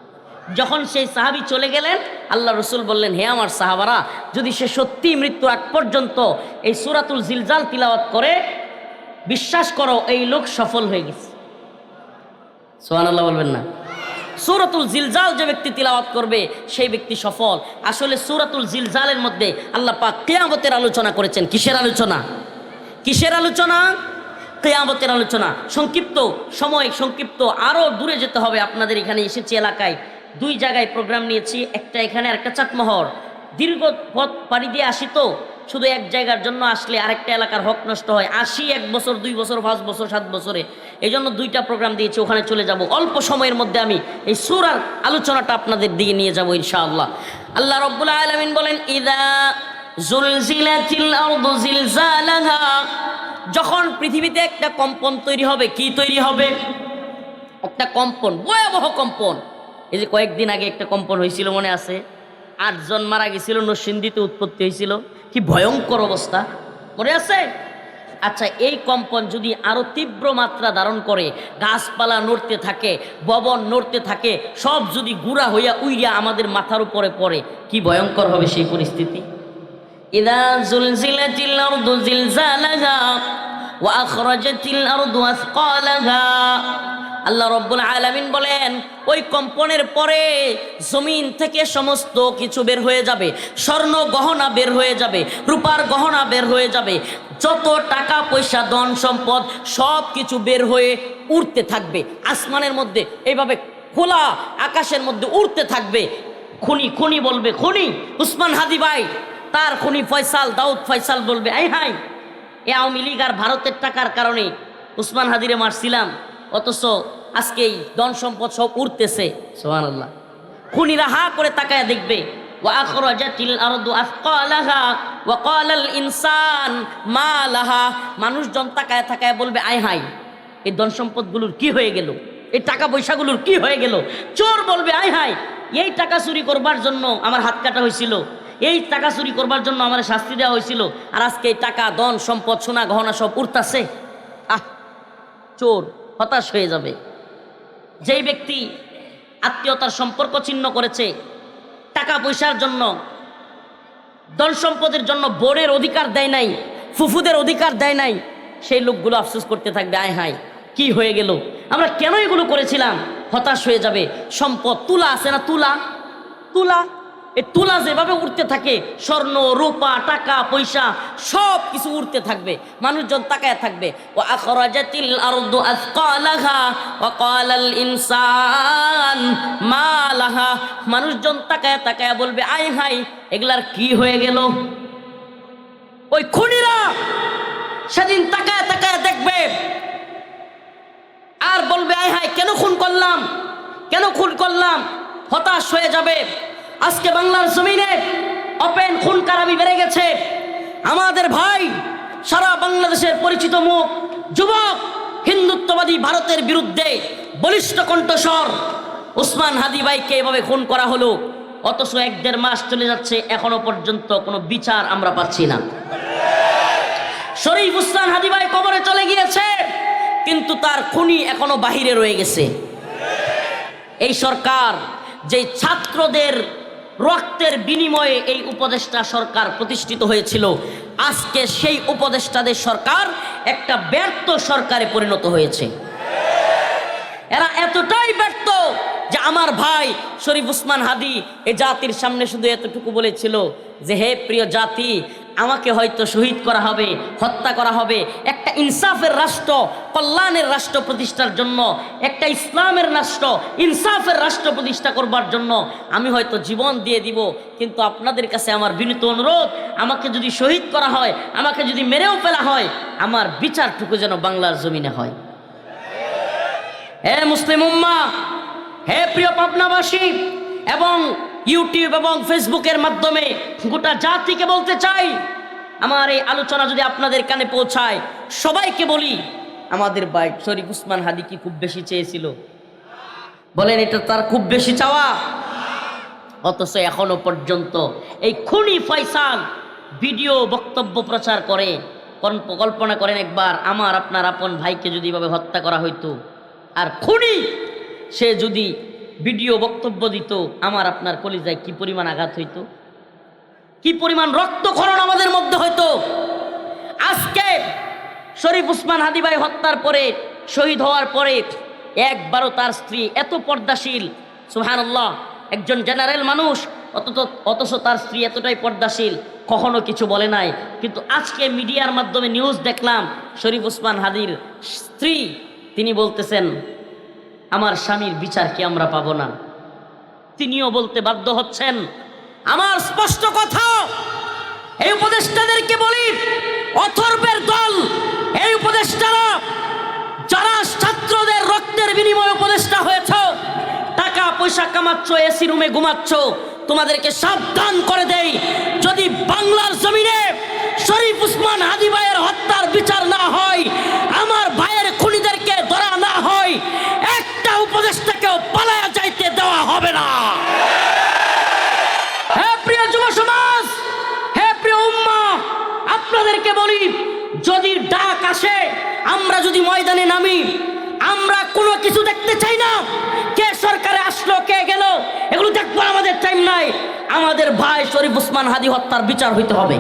যখন সেই সাহাবী চলে গেলেন, আল্লাহ রাসূল বললেন, হে আমার সাহাবারা, যদি সে সত্যি মৃত্যুর আগ পর্যন্ত এই সূরাতুল জিলজাল তিলাওয়াত করে, বিশ্বাস করো এই লোক সফল হয়ে গেছে। সুবহানাল্লাহ বলবেন না? সূরাতুল জিলজাল যে ব্যক্তি তিলাওয়াত করবে সেই ব্যক্তি সফল। আসলে সূরাতুল জিলজালের মধ্যে আল্লাহ পাক কিয়ামতের আলোচনা করেছেন। কিসের আলোচনা? কিসের আলোচনা? কিয়ামতের আলোচনা। সংক্ষিপ্ত সময়, সংক্ষিপ্ত, আরো দূরে যেতে হবে। আপনাদের এখানে এসেছি, এলাকায় দুই জায়গায় প্রোগ্রাম নিয়েছি, একটা এখানে আর একটা চাটমোহর। দীর্ঘ পথ পাড়ি দিয়ে আসি তো, শুধু এক জায়গার জন্য আসলে আরেকটা এলাকার হক নষ্ট হয়। আসি 1 বছর, 2 বছর, 5 বছর, 7 বছরে, এই জন্য 2টা প্রোগ্রাম দিয়েছি, ওখানে চলে যাব। অল্প সময়ের মধ্যে আমি এই সূরার আলোচনাটা আপনাদের দিকে নিয়ে যাব ইনশাআল্লাহ। আল্লাহ রাব্বুল আলামিন বলেন, ইযা জুলজিলাতিল আরদু জিলজালাহা, যখন পৃথিবীতে একটা কম্পন তৈরি হবে। কি তৈরি হবে? একটা কম্পন, ভয়াবহ কম্পন। এই যে কয়েকদিন আগে একটা কম্পন হয়েছিল, মনে আছে? 8 জন মারা গেছিল, নরসিংদীতে উৎপত্তি হয়েছিল। কি ভয়ঙ্কর অবস্থা, মনে আছে? আচ্ছা, এই কম্পন যদি আরো তীব্র মাত্রা ধারণ করে, গাছপালা নড়তে থাকে, ভবন নড়তে থাকে, সব যদি গুঁড়া হইয়া উইয়া আমাদের মাথার উপরে পড়ে, কি ভয়ঙ্কর হবে সেই পরিস্থিতি। ইযা জুলজিলাতিল আরদু জিলজালাহা ওয়া আখরাজাতিল আরদু আথকালাহা। আল্লাহ রাব্বুল আলামিন বলেন, ওই কম্পনের পরে জমিন থেকে সমস্ত কিছু বের হয়ে যাবে। স্বর্ণ গহনা বের হয়ে যাবে, রূপার গহনা বের হয়ে যাবে, যত টাকা পয়সা ধন সম্পদ সব কিছু বের হয়ে উড়তে থাকবে আসমানের মধ্যে, এইভাবে খোলা আকাশের মধ্যে উড়তে থাকবে। খুনি খুনি বলবে, খুনি উসমান হাদি ভাই, তার খুনি ফয়সাল, দাউদ ফয়সাল বলবে, আই হাই, এ আওয়ামী লীগ আর ভারতের টাকার কারণে উসমান হাদিরে মারছিলাম, অথচ আজকে এই ধন সম্পদ সব উঠতেছে। সুবহানাল্লাহ। খুনিরা হা করে তাকায় দেখবে। ওয়া আখরাজাতিল আরদু আথকালাহা ওয়া ক্বালাল ইনসান মা লাহা, মানুষজন তাকায় তাকায় বলবে আয় হায় এই ধন সম্পদগুলোর কি হয়ে গেল, এই টাকা পয়সাগুলোর কি হয়ে গেল। চোর বলবে আয় হায় এই টাকা চুরি করবার জন্য আমার হাত কাটা হয়েছিল, এই টাকা চুরি করবার জন্য আমার শাস্তি দেওয়া হয়েছিল, আর আজকে এই টাকা ধন সম্পদ সোনা গহনা সব উঠতাছে। চোর হতাশ হয়ে যাবে। যেই ব্যক্তি আত্মীয়তার সম্পর্ক ছিন্ন করেছে, টাকা পয়সার জন্য ধন সম্পদের জন্য বোনের অধিকার দেয় নাই, ফুফুদের অধিকার দেয় নাই, সেই লোকগুলো আফসোস করতে থাকবে আয় হায় কি হয়ে গেল, আমরা কেন এগুলো করেছিলাম। হতাশ হয়ে যাবে। সম্পদ তুলা আছে না, তুলা তুলা এই তুলা যেভাবে উঠতে থাকে, স্বর্ণ রূপা টাকা পয়সা সব কিছু উঠতে থাকবে, মানুষজন তাকায় থাকবে। ওয়া আখরাজাতিল আরদু আথকালাহা ওয়া ক্বালাল ইনসান মা লাহা, মানুষজন তাকায় তাকায় বলবে আয় হায় এগুলার কি হয়ে গেল। ওই খুনিরা সেদিন তাকায় তাকায় দেখবে আর বলবে আয় হায় কেন খুন করলাম, কেন খুন করলাম, হতাশ হয়ে যাবে। আজকে বাংলার জমিনে ওপেন খুন কারামি বেড়ে গেছে। আমাদের ভাই সারা বাংলাদেশের পরিচিত মুখ, যুবক হিন্দুত্ববাদী ভারতের বিরুদ্ধে বলিষ্ঠ কণ্ঠস্বর উসমান হাদি ভাইকে এভাবে খুন করা হলো, অথচ 1-1.5 মাস চলে যাচ্ছে এখনো পর্যন্ত কোনো বিচার আমরা পাচ্ছি না। শরীফ উসমান হাদি ভাই কবরে চলে গিয়েছে, কিন্তু তার খুনি এখনো বাহিরে রয়ে গেছে। এই সরকার যে ছাত্রদের রক্তের বিনিময়ে এই উপদেষ্টা সরকার প্রতিষ্ঠিত হয়েছিল, আজকে সেই উপদেষ্টাদের সরকার একটা ব্যর্থ সরকারে পরিণত হয়েছে। এরা এতটাই ব্যর্থ যে আমার ভাই শরীফ উসমান হাদি এ জাতির সামনে শুধু এতটুকু বলেছিল যে হে প্রিয় জাতি, আমাকে হয়তো শহীদ করা হবে, হত্যা করা হবে, একটা ইনসাফের রাষ্ট্র, কল্যাণের রাষ্ট্র প্রতিষ্ঠার জন্য, একটা ইসলামের রাষ্ট্র, ইনসাফের রাষ্ট্র প্রতিষ্ঠা করবার জন্য আমি হয়তো জীবন দিয়ে দিব, কিন্তু আপনাদের কাছে আমার বিনীত অনুরোধ, আমাকে যদি শহীদ করা হয়, আমাকে যদি মেরেও ফেলা হয়, আমার বিচারটুকু যেন বাংলার জমিনে হয়। হে মুসলিম উম্মাহ, হে প্রিয় পাবনাবাসী, এবং ইউটিউব এবং ফেসবুকের মাধ্যমে গোটা জাতিকে বলতে চাই, আমার এই আলোচনা যদি আপনাদের কানে পৌঁছায়, সবাইকে বলি আমাদের ভাই শরীফ উসমান হাদি কি খুব বেশি চেয়েছিল? বলেন এটা তার খুব বেশি চাওয়া? অথচ এখনো পর্যন্ত এই খুনি ফয়সাল ভিডিও বক্তব্য প্রচার করে। কল্পনা করেন একবার, আমার আপনার আপন ভাইকে যদি এভাবে হত্যা করা হইতো, আর খুনি সে যদি ভিডিও বক্তব্য দিত, আমার আপনার কলিজায় কি পরিমাণ আঘাত হইতো, কি পরিমাণ রক্তক্ষরণ আমাদের মধ্যে হইতো। আজকে শরীফ উসমান হাদি ভাই হত্যার পরে, শহীদ হওয়ার পরে একবারও তার স্ত্রী এত পর্দাশীল, সুবহানাল্লাহ, একজন জেনারেল মানুষ, অথচ তার স্ত্রী এতটাই পর্দাশীল, কখনো কিছু বলে নাই। কিন্তু আজকে মিডিয়ার মাধ্যমে নিউজ দেখলাম, শরীফ উসমান হাদির স্ত্রী তিনি বলতেছেন আমার স্বামীর বিচার কি আমরা পাবো না। তিনিও বলতে বাধ্য হচ্ছেন। আমার স্পষ্ট কথা, এই উপদেষ্টাদেরকে বলি, অথর্বের দল, এই উপদেষ্টারা যারা ছাত্রদের রক্তের বিনিময়ে উপদেষ্টা হয়েছ, টাকা পয়সা কামাচ্ছ, এসি রুমে ঘুমাচ্ছ, তোমাদেরকে সাবধান করে দেই, যদি বাংলার জমিনে শরীফ উসমান হাদি ভাইয়ের হত্যার বিচার না হয়, আমার ভাইয়ের খুনিদেরকে ধরা না হয়, একটা উপদেষ্টাকেও পালায়া যাইতে দেওয়া হবে না। হে প্রিয় যুব সমাজ, হে প্রিয় উম্মাহ, আপনাদেরকে বলি, যদি ডাক আসে, আমরা যদি ময়দানে নামি, আমরা কোনো কিছু দেখতে চাই না। কে সরকারে আসলো, কে গেল, এগুলো দেখবো আমাদের টাইম নাই। আমাদের ভাই শরীফ উসমান হাদি হত্যার বিচার হইতে হবে।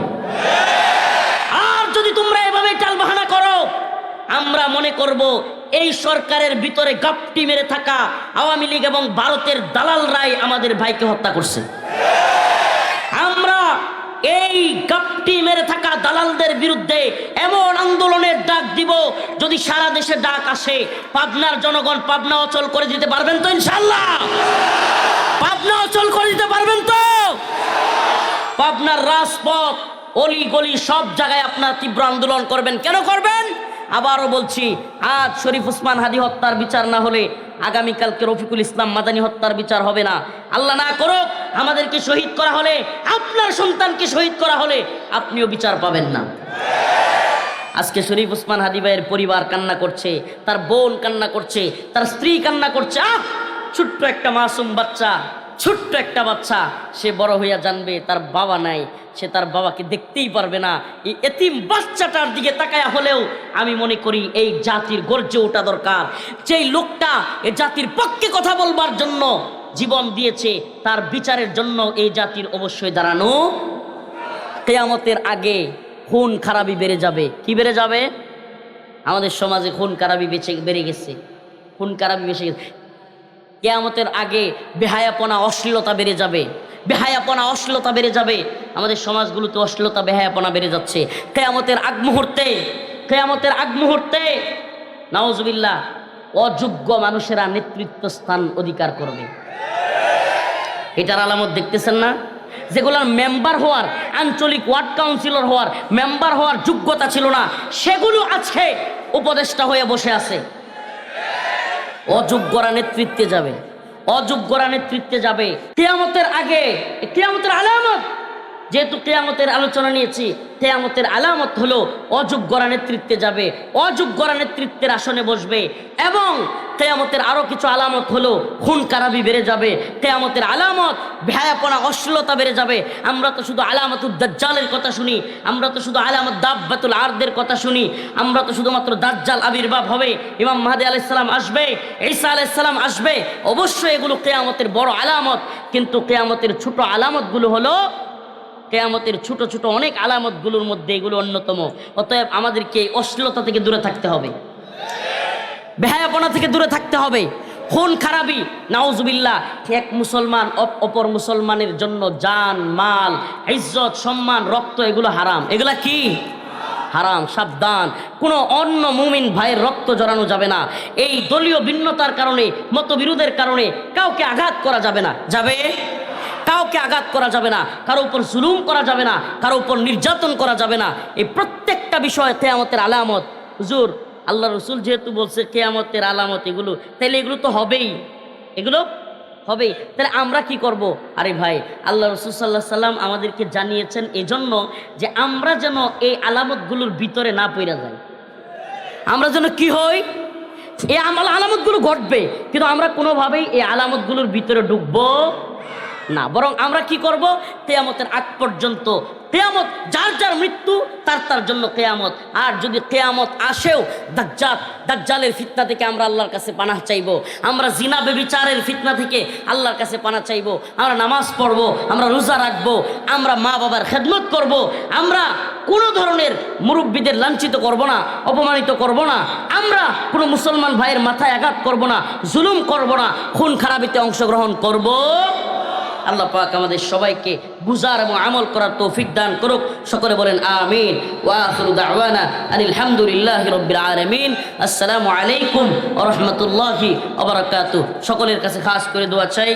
আর যদি তোমরা এভাবে টালবাহানা করো, আমরা মনে করব এই সরকারের ভিতরে গাপটি মেরে থাকা আওয়ামী লীগ এবং ভারতের দালালরাই আমাদের ভাইকে হত্যা করছে। আমরা এই গাপটি মেরে থাকা দালালদের বিরুদ্ধে এমন আন্দোলনের ডাক দিব, যদি সারা দেশে ডাক আসে, পাবনার জনগণ পাবনা অচল করে দিতে পারবেন তো? ইনশাআল্লাহ পাবনা অচল করে দিতে পারবেন তো? পাবনার রাজপথ, অলি গলি সব জায়গায় আপনার তীব্র আন্দোলন করবেন। কেন করবেন? আবারও বলছি, আজ শরীফ উসমান হাদি হত্যার বিচার না হলে আগামীকালকে রফিকুল ইসলাম মাদানী হত্যার বিচার হবে না। আল্লাহ না করুক আমাদেরকে শহীদ করা হলে, আপনার সন্তানকে শহীদ করা হলে আপনিও বিচার পাবেন না। আজকে শরীফ ওসমান হাদি ভাইয়ের পরিবার কান্না করছে, তার বোন কান্না করছে, তার স্ত্রী কান্না করছে। ছোট্ট একটা মাসুম বাচ্চা, ছোট্ট একটা বাচ্চা, সে বড় হইয়া জানবে তার বাবা নাই, সে তার বাবাকে দেখতেই পারবে না। এই এতিম বাচ্চাটার দিকে তাকায়া হলেও আমি মনে করি এই জাতির গর্জে ওঠা দরকার। যেই লোকটা এই জাতির পক্ষে কথা বলবার জন্য জীবন দিয়েছে, তার বিচারের জন্য এই জাতির অবশ্যই দাঁড়ানো। কিয়ামতের আগে খুন খারাপি বেড়ে যাবে। কি বেড়ে যাবে? আমাদের সমাজে খুন খারাপি বেড়ে গেছে, খুন খারাপি বেড়ে গেছে। কিয়ামতের আগে বেহায়াপনা, অশ্লীলতা বেড়ে যাবে, বেহায়াপনা, অশ্লীলতা বেড়ে যাবে। আমাদের সমাজগুলোতে অশ্লীলতা, বেহায়াপনা বেড়ে যাচ্ছে। কিয়ামতের আগ মুহূর্তে, কিয়ামতের আগ মুহূর্তে নাউজুবিল্লাহ অযোগ্য মানুষেরা নেতৃত্ব স্থান অধিকার করবে। এটার আলামত দেখতেছেন না? যেগুলোর মেম্বার হওয়ার, আঞ্চলিক ওয়ার্ড কাউন্সিলর হওয়ার, মেম্বার হওয়ার যোগ্যতা ছিল না, সেগুলো আজকে উপদেষ্টা হয়ে বসে আছে। অযোগ্যরা নেতৃত্বে যাবে, অযোগ্যরা নেতৃত্বে যাবে। কিয়ামতের আগে, কিয়ামতের আলামত, যেহেতু কিয়ামতের আলোচনা নিয়েছি, কিয়ামতের আলামত হলো অযোগ্যরা নেতৃত্বে যাবে, অযোগ্যরা নেতৃত্বের আসনে বসবে। এবং কিয়ামতের আরো কিছু আলামত হলো খুন খারাপি বেড়ে যাবে। কিয়ামতের আলামত বেহায়াপনা, অশ্লীলতা বেড়ে যাবে। আমরা তো শুধু আলামাতুদ দাজ্জালের কথা শুনি, আমরা তো শুধু আলামত দাব্বাতুল আরদের কথা শুনি, আমরা তো শুধুমাত্র দাজ্জাল আবির্ভাব হবে, ইমাম মাহদী আলাইহিস সালাম আসবে, ঈসা আলাইহিস সালাম আসবে। অবশ্যই এগুলো কিয়ামতের বড় আলামত, কিন্তু কিয়ামতের ছোট আলামতগুলো হলো, কিয়ামতের ছোট ছোট অনেক আলামতগুলোর মধ্যে এগুলো অন্যতম। অতএব আমাদেরকে অশ্লীলতা থেকে দূরে থাকতে হবে, বেহায়াপনা থেকে দূরে থাকতে হবে। খুন খারাপি, নাউজুবিল্লাহ, এক মুসলমান অপর মুসলমানের জন্য জান, মাল, ইজ্জত, সম্মান, রক্ত, এগুলো হারাম। এগুলা কি? হারাম। সাবধান, কোনো অন্য মুমিন ভাইয়ের রক্ত জড়ানো যাবে না। এই দলীয় ভিন্নতার কারণে, মতবিরোধের কারণে কাউকে আঘাত করা যাবে না। যাবে? কাউকে আঘাত করা যাবে না, কারো উপর জুলুম করা যাবে না, কারো উপর নির্যাতন করা যাবে না। এই প্রত্যেকটা বিষয় কিয়ামতের আলামত। হুজুর, আল্লাহ রসুল যেহেতু বলছে কিয়ামতের আলামত এগুলো, তাহলে এগুলো তো হবেই, এগুলো হবেই। তাহলে আমরা কি করব? আরে ভাই, আল্লাহ রসুল সাল্লাল্লাহু আলাইহি সাল্লাম আমাদেরকে জানিয়েছেন এজন্য যে আমরা যেন এই আলামতগুলোর ভিতরে না পড়ে যাই। আমরা যেন কি হই? এই আলামতগুলো ঘটবে, কিন্তু আমরা কোনোভাবেই এই আলামতগুলোর ভিতরে ঢুকবো না। বরং আমরা কি করব? কিয়ামতের আগ পর্যন্ত, কিয়ামত যার যার মৃত্যু তার তার জন্য কিয়ামত। আর যদি কিয়ামত আসেও দাজ্জালের ফিতনা থেকে আমরা আল্লাহর কাছে পানাহ চাইবো, আমরা জিনা ব্যভিচারের ফিতনা থেকে আল্লাহর কাছে পানাহ চাইবো, আমরা নামাজ পড়বো, আমরা রোজা রাখবো, আমরা মা বাবার খেদমত করব, আমরা কোনো ধরনের মুরব্বীদের লাঞ্ছিত করব না, অপমানিত করব না, আমরা কোনো মুসলমান ভাইয়ের মাথায় আঘাত করব না, জুলুম করব না, খুন খারাপিতে অংশগ্রহণ করব। আল্লাহ পাক আমাদের সবাইকে বুঝার এবং আমল করার তৌফিক দান করুক। সকলে বলেন আমিন। ওয়া আখিরু দাওয়ানা আনিল হামদুলিল্লাহি রাব্বিল আলামিন। আসসালামু আলাইকুম ওয়া রাহমাতুল্লাহি ওয়া বারাকাতুহু। সকলের কাছে খাস করে দোয়া চাই।